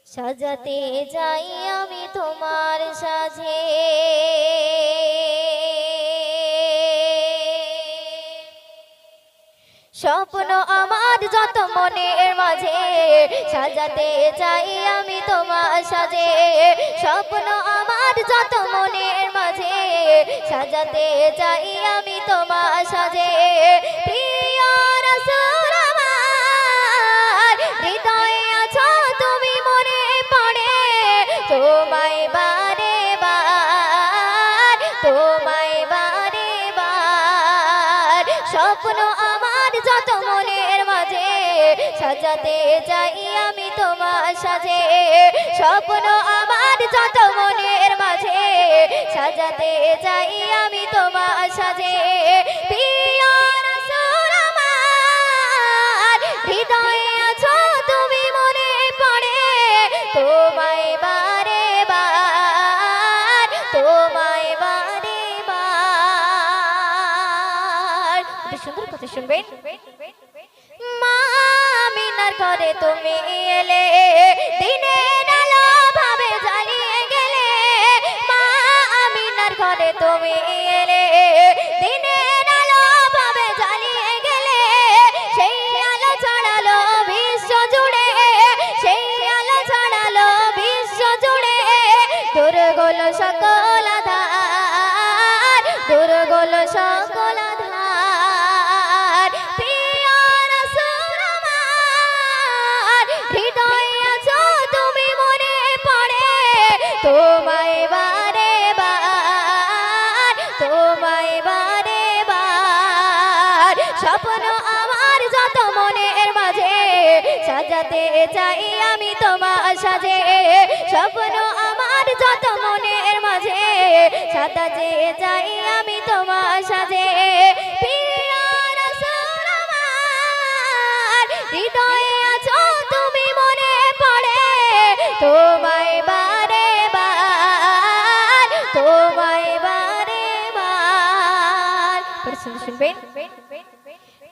সাজাতে যাই আমি তোমার সাজে, স্বপ্ন আমার যত মনের মাঝে, সাজাতে চাই আমি তোমার সাজে। স্বপ্ন আমার যত মনের মাঝে, সাজাতে চাই আমি তোমার সাজে। প্রিয় রাসূল আমার, হৃদয়ে আছো তুমি মনে পড়ে, তোমায় বারে বার, তোমায় বারে বার। স্বপ্ন আমার যত মনের মাঝে, সাজাতে চাই আমি তোমার সাজে। স্বপ্ন আমার যত মনের মাঝে, সাজাতে চাই আমি তোমার সাজে। প্রিয় রাসূল আমার, হৃদয়ে আছো তুমি মনে পড়ে, তোমায় বারে বার, তোমায় বারে বার। সুন্দর কথা শুনবেন। মা আমিনার ঘরে তুমি এলে, দিনের আলো ভাবে জ্বালিয়ে গেলে। মা আমিনার ঘরে তুমি এলে, দিনের আলো ভাবে জ্বালিয়ে গেলে। সেই আলো ছড়ালো বিশ্ব জুড়ে, সেই আলো ছড়ালো বিশ্ব জুড়ে। দূর গেলো সকল আঁধার, দূর গেলো সকল আঁধার। তোমায় বারে বার, তোমায় বারে বার। স্বপ্ন আমার যত মনের মাঝে, সাজাতে চাই আমি তোমার সাজে। স্বপ্ন আমার যত মনের মাঝে, সাজাতে চাই আমি তোমার সাজে। প্রিয় রাসূল আমার, হৃদয়ে আছো তুমি মনে পড়ে, তোমায় বারে বার, তোমায় বারে বার। শুনবেন।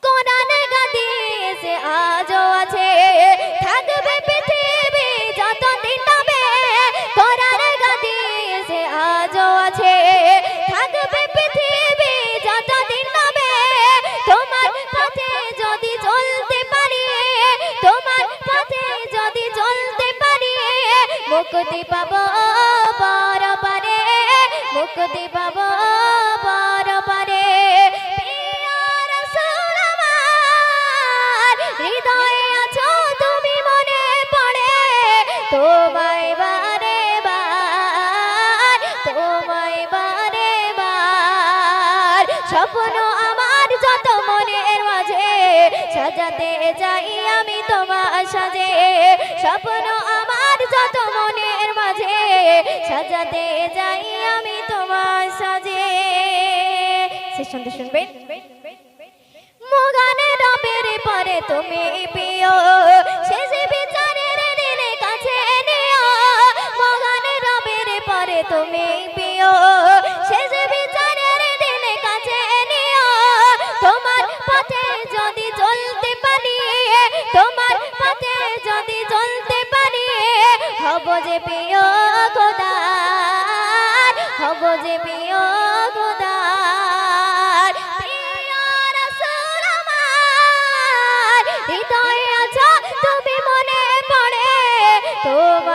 কোরআনের গাদি সে আজও আছে, থাকবে পৃথিবী যতদিন তবে। কোরআনের গাদি সে আজও আছে, থাকবে পৃথিবী যতদিন তবে। তোমার পথে যদি চলতে পারি, তোমার পথে যদি চলতে পারি, মুক্তি পাবো পরপারে, মুক্তি পাবো পরপারে। প্রিয় রাসূল আমার, হৃদয়ে আছো তুমি মনে পড়ে, তোমায় বারে বার, তোমায় বারে বার। স্বপ্ন আমার যত মনের মাঝে, সাজাতে চাই আমি তোমার সাজে। স্বপ্ন আমার যত মনের মাঝে, সাজাতে চাই আমি তোমার সাজে। সে সুন্দর শুনবেন। মগানে রবের পরে তুমি প্রিয়, শেষে বিচারের দিনে কাছে নিও। মগানে রবের পরে তুমি প্রিয়, শেষে বিচারের দিনে কাছে নিও। তোমার পথে যদি চলতে পারি, তোমার পথে যদি চলতে পারি, হব যে প্রিয় খোদার, হব যে প্রিয় খোদার। প্রিয় রাসূল আমার, হৃদয়ে আছো তুমি মনে পড়ে, তোমার